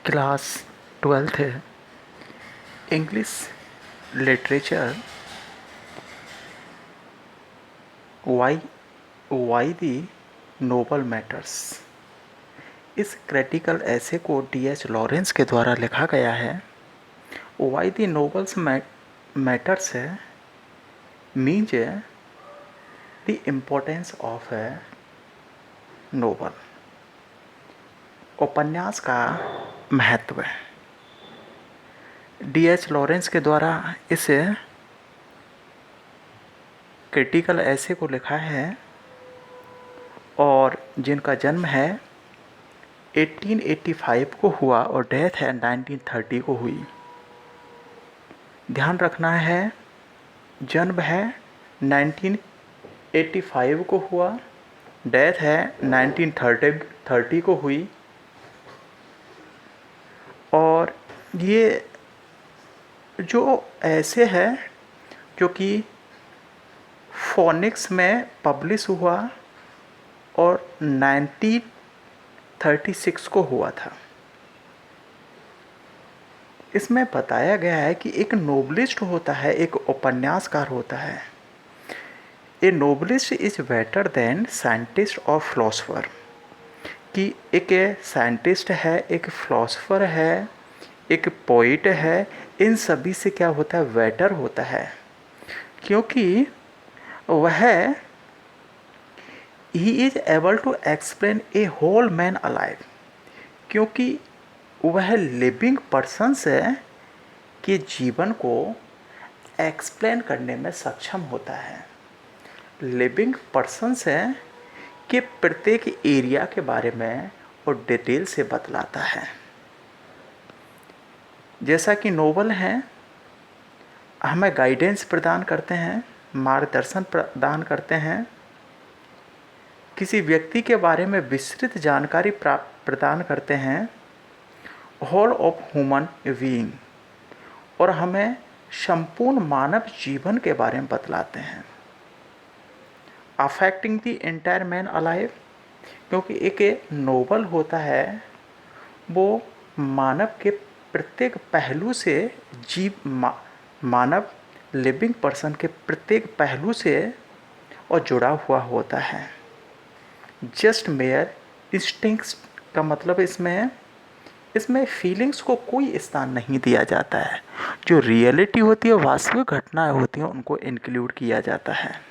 Class 12th है। English literature. Y Y दी Nobel matters. इस critical ऐसे को डी.एच. लॉरेंस के द्वारा लिखा गया है। वाई दी नोबल्स मैटर्स है means the importance of a noble. उपन्यास का महत्व। डी.एच. लॉरेंस के द्वारा इस क्रिटिकल ऐसे को लिखा है और जिनका जन्म है 1885 को हुआ और डेथ है 1930 को हुई। ध्यान रखना है, जन्म है 1985 को हुआ, डेथ है 1930 को हुई। और ये जो ऐसे है जो कि फोनिक्स में पब्लिश हुआ और 1936 को हुआ था। इसमें बताया गया है कि एक नोबलिस्ट होता है, एक उपन्यासकार होता है। A novelist is better than scientist और फिलोसोफर। कि एक साइंटिस्ट है, एक फिलोसोफर है, एक पोइट है, इन सभी से क्या होता है, बेटर होता है। क्योंकि वह ही is able to explain a whole man alive. क्योंकि वह लिविंग पर्सन से के जीवन को एक्सप्लेन करने में सक्षम होता है। लिविंग पर्सन से के प्रत्येक एरिया के बारे में और डिटेल से बतलाता है। जैसा कि नोवेल हैं हमें गाइडेंस प्रदान करते हैं, मार्गदर्शन प्रदान करते हैं, किसी व्यक्ति के बारे में विस्तृत जानकारी प्रदान करते हैं, होल ऑफ ह्यूमन बीइंग, और हमें संपूर्ण मानव जीवन के बारे में बतलाते हैं। Affecting the entire man alive. क्योंकि एक नोवेल होता है वो मानव के प्रत्येक पहलू से मानव लिविंग पर्सन के प्रत्येक पहलू से और जुड़ा हुआ होता है। जस्ट मेयर इंस्टिंक्ट्स का मतलब इसमें फीलिंग्स को कोई स्थान नहीं दिया जाता है। जो रियलिटी होती है, वास्तविक घटनाएं होती हैं, उनको इंक्लूड किया जाता है।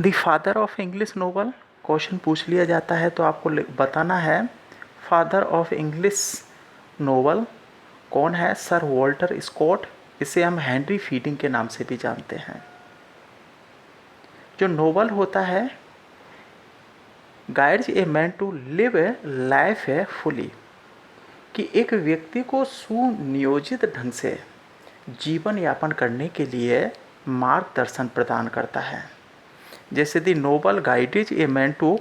The father of English novel question पूछ लिया जाता है तो आपको बताना है फादर ऑफ इंग्लिश नोवेल कौन है। Sir Walter Scott. इसे हम हेनरी फीडिंग के नाम से भी जानते हैं। जो नोवेल होता है guides a man to live a life है फुली। कि एक व्यक्ति को सुनियोजित ढंग से जीवन यापन करने के लिए मार्गदर्शन प्रदान करता है। जैसे the novel guides a man to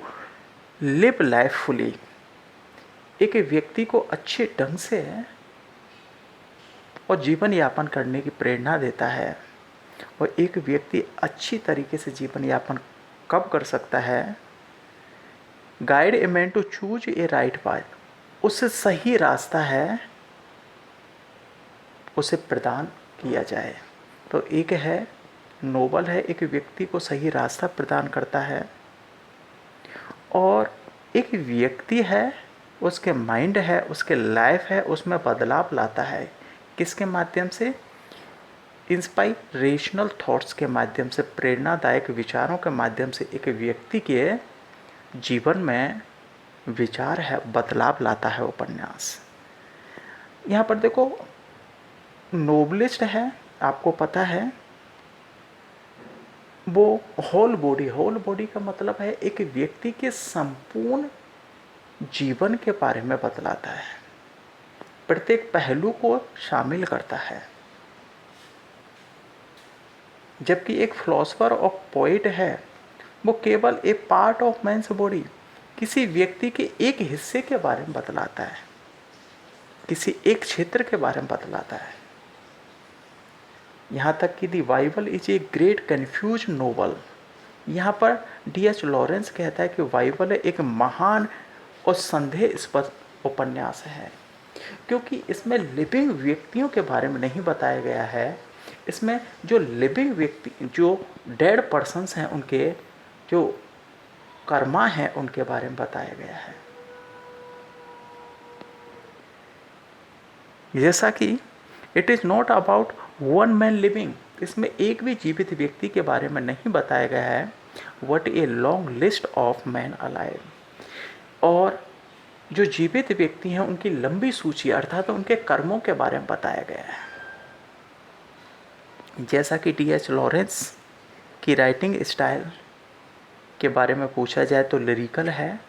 live life fully. एक व्यक्ति को अच्छे ढंग से और जीवन यापन करने की प्रेरणा देता है। और एक व्यक्ति अच्छी तरीके से जीवन यापन कब कर सकता है, guide a man to choose a right path. उससे सही रास्ता है उसे प्रदान किया जाए। तो एक है नोबल है, एक व्यक्ति को सही रास्ता प्रदान करता है। और एक व्यक्ति है, उसके माइंड है, उसके लाइफ है, उसमें बदलाव लाता है। किसके माध्यम से? इंस्पायरेशनल थॉट्स के माध्यम से, प्रेरणादायक विचारों के माध्यम से एक व्यक्ति के जीवन में विचार है, बदलाव लाता है उपन्यास। यहाँ पर देखो नोबलिस्ट है, आपको पता है वो होल बॉडी का मतलब है एक व्यक्ति के संपूर्ण जीवन के बारे में बतलाता है, प्रत्येक पहलू को शामिल करता है। जबकि एक फिलोसोफर और पोइट है वो केवल ए पार्ट ऑफ मैन्स बॉडी, किसी व्यक्ति के एक हिस्से के बारे में बतलाता है, किसी एक क्षेत्र के बारे में बतलाता है। यहाँ तक कि the Bible is a great confuse novel. यहाँ पर D.H. लॉरेंस कहता है कि बाइबल एक महान और संदेहास्पद उपन्यास है, क्योंकि इसमें लिविंग व्यक्तियों के बारे में नहीं बताया गया है। इसमें जो लिविंग व्यक्ति, जो डेड पर्सन्स हैं, उनके जो कर्मा हैं, उनके बारे में बताया गया है। जैसा कि it is not about one man living, इसमें एक भी जीवित व्यक्ति के बारे में नहीं बताया गया है। What a long list of man alive, और जो जीवित व्यक्ति हैं उनकी लंबी सूची अर्थात उनके कर्मों के बारे में बताया गया है। जैसा कि D.H. लॉरेंस की राइटिंग स्टाइल के बारे में पूछा जाए तो लिरिकल है,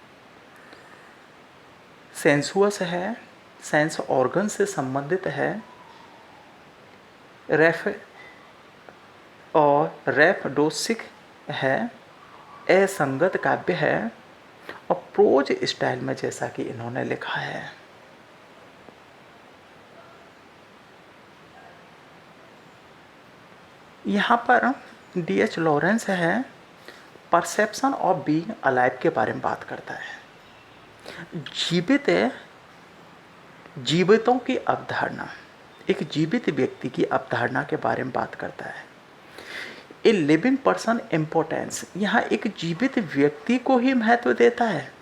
सेंसुअस है, सेंस ऑर्गन से संबंधित है, रेफडोसिक है, असंगत काव्य है, और प्रोज स्टाइल में जैसा कि इन्होंने लिखा है। यहाँ पर D.H. लॉरेंस है परसेप्शन ऑफ बीइंग अलाइव के बारे में बात करता है। जीवितों की अवधारणा, एक जीवित व्यक्ति की अवधारणा के बारे में बात करता है। ए लिविंग पर्सन इम्पोर्टेंस, यहाँ एक जीवित व्यक्ति को ही महत्व देता है।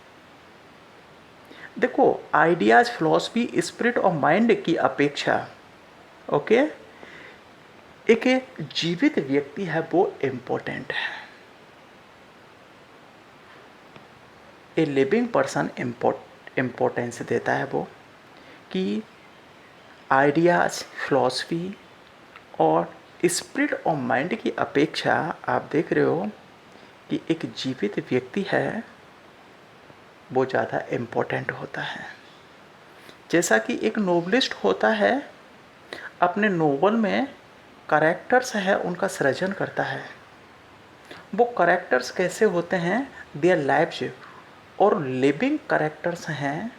देखो, आइडियाज, फिलॉसफी, स्पिरिट और माइंड की अपेक्षा एक जीवित व्यक्ति है वो इम्पोर्टेंट है। ए लिविंग पर्सन इम्पोर्टेंस देता है वो कि आइडियाज, फिलॉसफी और स्पिरिट और माइंड की अपेक्षा आप देख रहे हो कि एक जीवित व्यक्ति है वो ज़्यादा इम्पोर्टेंट होता है। जैसा कि एक नोवेलिस्ट होता है, अपने नोवेल में कैरेक्टर्स है उनका सृजन करता है। वो कैरेक्टर्स कैसे होते हैं, देयर लाइव्स, और लिविंग कैरेक्टर्स हैं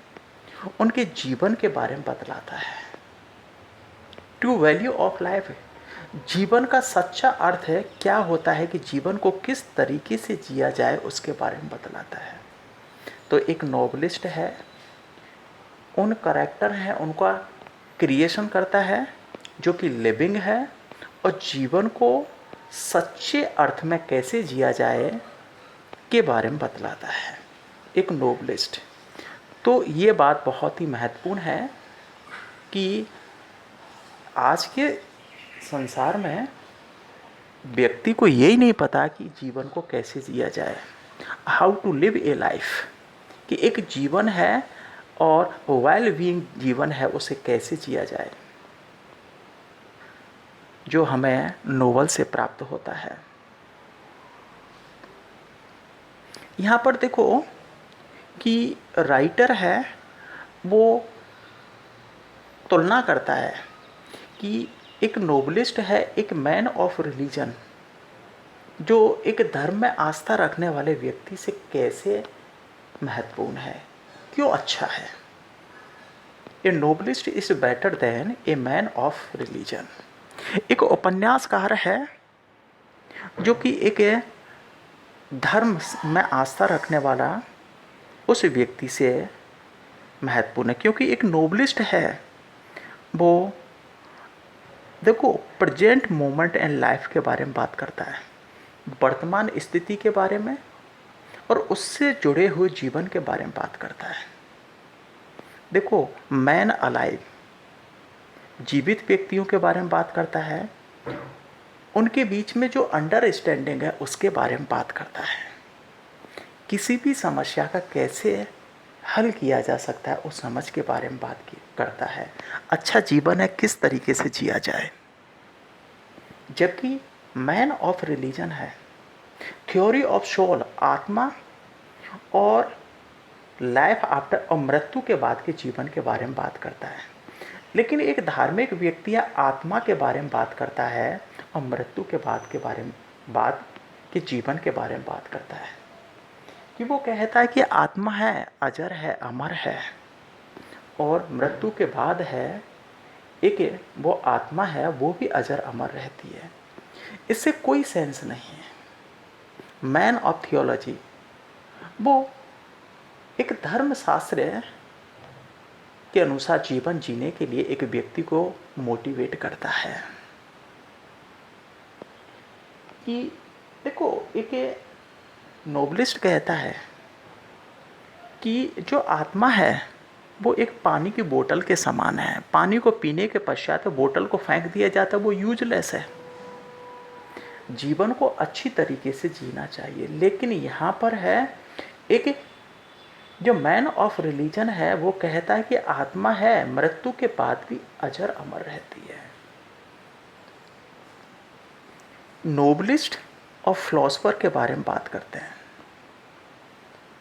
उनके जीवन के बारे में बतलाता है। ट्रू वैल्यू ऑफ लाइफ, जीवन का सच्चा अर्थ है, क्या होता है कि जीवन को किस तरीके से जिया जाए उसके बारे में बतलाता है। तो एक नोवेलिस्ट है, उन कैरेक्टर हैं उनका क्रिएशन करता है जो कि लिविंग है, और जीवन को सच्चे अर्थ में कैसे जिया जाए के बारे में बतलाता है एक नोवेलिस्ट। तो ये बात बहुत ही महत्वपूर्ण है कि आज के संसार में व्यक्ति को यही नहीं पता कि जीवन को कैसे जिया जाए, how to live a life, कि एक जीवन है और वेल बीइंग जीवन है उसे कैसे जिया जाए, जो हमें नोवेल से प्राप्त होता है। यहाँ पर देखो कि राइटर है वो तुलना करता है कि एक नोवेलिस्ट है एक मैन ऑफ रिलीजन, जो एक धर्म में आस्था रखने वाले व्यक्ति से कैसे महत्वपूर्ण है, क्यों अच्छा है। A novelist is better than a man of religion, एक उपन्यासकार है जो कि एक धर्म में आस्था रखने वाला उस व्यक्ति से महत्वपूर्ण है, क्योंकि एक नोवेलिस्ट है वो देखो प्रेजेंट मोमेंट एंड लाइफ के बारे में बात करता है, वर्तमान स्थिति के बारे में और उससे जुड़े हुए जीवन के बारे में बात करता है। देखो मैन अलाइव, जीवित व्यक्तियों के बारे में बात करता है, उनके बीच में जो अंडरस्टैंडिंग है उसके बारे में बात करता है, किसी भी समस्या का कैसे हल किया जा सकता है उस समझ के बारे में बात करता है, अच्छा जीवन है किस तरीके से जिया जाए। जबकि मैन ऑफ रिलीजन है थ्योरी ऑफ सोल, आत्मा और लाइफ आफ्टर और मृत्यु के बाद के जीवन के बारे में बात करता है। लेकिन एक धार्मिक व्यक्ति आत्मा के बारे में बात करता है और मृत्यु के बाद के जीवन के बारे में बात करता है, कि वो कहता है कि आत्मा है, अजर है, अमर है, और मृत्यु के बाद है एक वो आत्मा है वो भी अजर अमर रहती है। इससे कोई सेंस नहीं है। मैन ऑफ थियोलॉजी, वो एक धर्मशास्त्र के अनुसार जीवन जीने के लिए एक व्यक्ति को मोटिवेट करता है कि देखो, एक नोबलिस्ट कहता है कि जो आत्मा है वो एक पानी की बोतल के समान है। पानी को पीने के पश्चात बोतल को फेंक दिया जाता है, वो यूजलेस है। जीवन को अच्छी तरीके से जीना चाहिए। लेकिन यहाँ पर है एक, जो मैन ऑफ रिलीजन है वो कहता है कि आत्मा है, मृत्यु के बाद भी अजर अमर रहती है। नोबलिस्ट और फिलोसफर के बारे में बात करते हैं।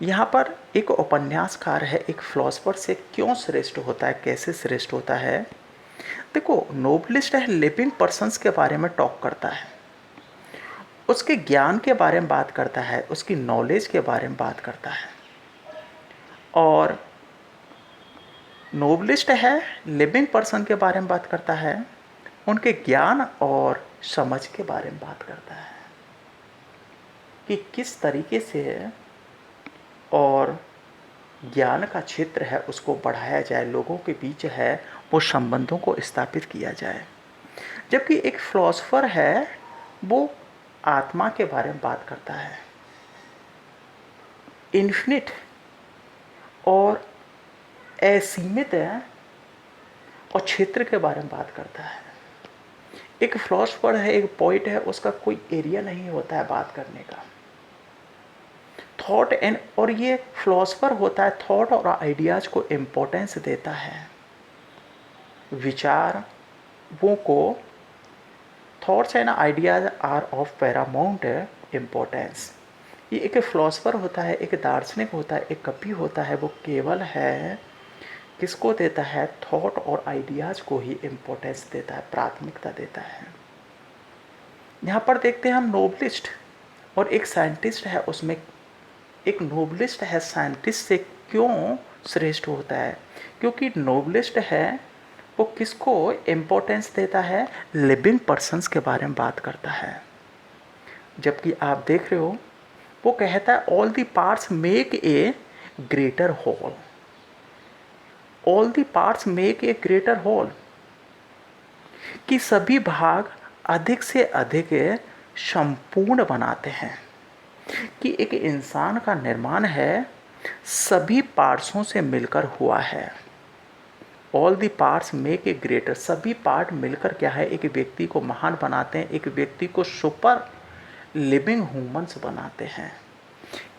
यहाँ पर एक उपन्यासकार है, एक फिलोसफर से क्यों श्रेष्ठ होता है, कैसे श्रेष्ठ होता है। देखो, नोबलिस्ट है, लिविंग पर्सन्स के बारे में टॉक करता है, उसके ज्ञान के बारे में बात करता है, उसकी नॉलेज के बारे में बात करता है। और नोबलिस्ट है, लिविंग पर्सन के बारे में बात करता है, उनके ज्ञान और समझ के बारे में बात करता है कि किस तरीके से और ज्ञान का क्षेत्र है उसको बढ़ाया जाए, लोगों के बीच है वो संबंधों को स्थापित किया जाए। जबकि एक फिलोसफर है वो आत्मा के बारे में बात करता है, इन्फिनिट और असीमित और क्षेत्र के बारे में बात करता है। एक फिलोसफर है, एक पोइट है, उसका कोई एरिया नहीं होता है बात करने का। थॉट एंड, और ये फिलोसफर होता है थॉट और आइडियाज को इम्पोर्टेंस देता है, विचार वो को। Thoughts and ideas are of paramount importance. ये एक फिलोसफर होता है, एक दार्शनिक होता है, एक कवि होता है, वो केवल है किसको देता है, थॉट और आइडियाज को ही इम्पोर्टेंस देता है, प्राथमिकता देता है। यहाँ पर देखते हैं हम नोबलिस्ट और एक साइंटिस्ट है, उसमें एक नोबलिस्ट है साइंटिस्ट से क्यों श्रेष्ठ होता है, क्योंकि नोबलिस्ट है वो किसको इम्पोर्टेंस देता है, लिविंग पर्सन्स के बारे में बात करता है। जबकि आप देख रहे हो वो कहता है all the parts make a greater whole, all the parts make a greater whole, कि सभी भाग अधिक से अधिक संपूर्ण बनाते हैं, कि एक इंसान का निर्माण है सभी पार्ट्सों से मिलकर हुआ है। All the parts make a greater, सभी पार्ट मिलकर क्या है, एक व्यक्ति को महान बनाते हैं, एक व्यक्ति को सुपर लिविंग ह्यूमन्स बनाते हैं।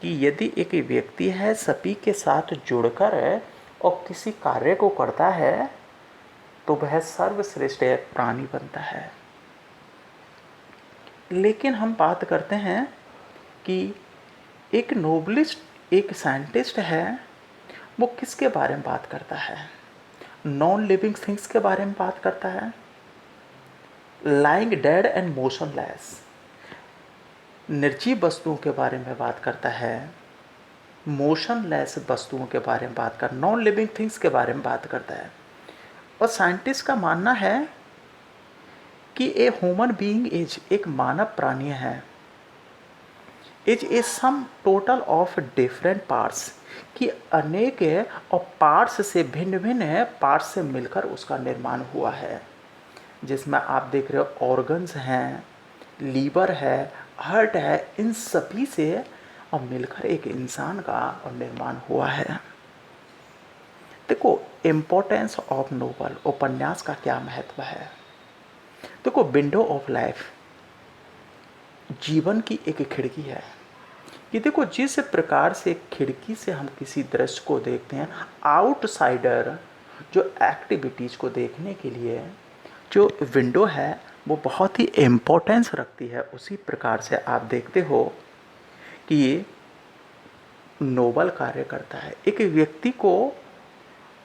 कि यदि एक व्यक्ति है सभी के साथ जुड़कर और किसी कार्य को करता है तो वह सर्वश्रेष्ठ प्राणी बनता है। लेकिन हम बात करते हैं कि एक नोबलिस्ट, एक साइंटिस्ट है, वो किसके बारे में बात करता है, नॉन लिविंग थिंग्स के बारे में बात करता है, लाइंग डेड एंड मोशनलेस, निर्जीव वस्तुओं के बारे में बात करता है, मोशनलेस वस्तुओं के बारे में बात कर, नॉन लिविंग थिंग्स के बारे में बात करता है। और साइंटिस्ट का मानना है कि ए ह्यूमन बीइंग इज, एक मानव प्राणी है, is a sum total of different parts, कि अनेक और पार्ट्स से भिन्न भिन्न पार्ट्स से मिलकर उसका निर्माण हुआ है, जिसमें आप देख रहे हो ऑर्गन्स हैं, लीवर है, हार्ट है, इन सभी से और मिलकर एक इंसान का और निर्माण हुआ है। देखो, इम्पोर्टेंस ऑफ नोवेल, उपन्यास का क्या महत्व है। देखो, विंडो ऑफ लाइफ, जीवन की एक खिड़की है। कि देखो, जिस प्रकार से खिड़की से हम किसी दृश्य को देखते हैं, आउटसाइडर जो एक्टिविटीज़ को देखने के लिए जो विंडो है वो बहुत ही इम्पोर्टेंस रखती है, उसी प्रकार से आप देखते हो कि ये नोबल कार्य करता है, एक व्यक्ति को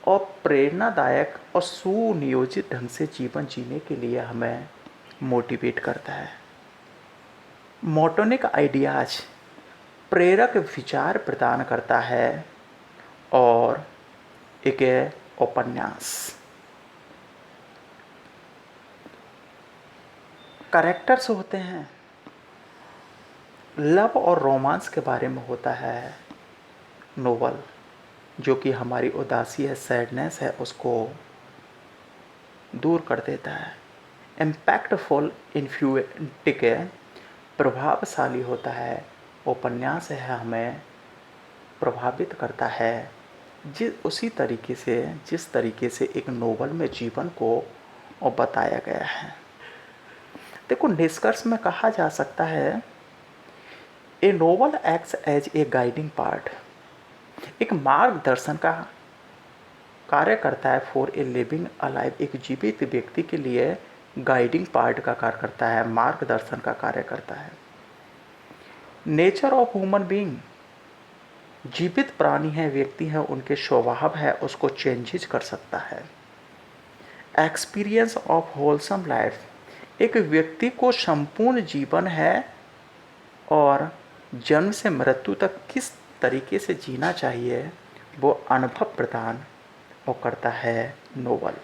और प्रेरणादायक और सुनियोजित ढंग से जीवन जीने के लिए हमें मोटिवेट करता है। मोटोनिक आइडियाज, प्रेरक विचार प्रदान करता है। और एक उपन्यास, कैरेक्टर्स होते हैं, लव और रोमांस के बारे में होता है नोवेल, जो कि हमारी उदासी है, सैडनेस है, उसको दूर कर देता है। इम्पैक्टफुल इन्फ्लुएंटिक है, प्रभावशाली होता है। उपन्यास है, हमें प्रभावित करता है जिस तरीके से एक नोवेल में जीवन को बताया गया है। देखो, निष्कर्ष में कहा जा सकता है, a novel acts as a guiding part, एक मार्गदर्शन का कार्य करता है। फॉर ए लिविंग अलाइव, एक जीवित व्यक्ति के लिए गाइडिंग पार्ट का कार्य करता है, मार्गदर्शन का कार्य करता है। नेचर ऑफ ह्यूमन बीइंग, जीवित प्राणी है, व्यक्ति है, उनके स्वभाव है, उसको चेंजेस कर सकता है। एक्सपीरियंस ऑफ होलसम लाइफ, एक व्यक्ति को संपूर्ण जीवन है और जन्म से मृत्यु तक किस तरीके से जीना चाहिए वो अनुभव प्रदान और करता है नोवेल।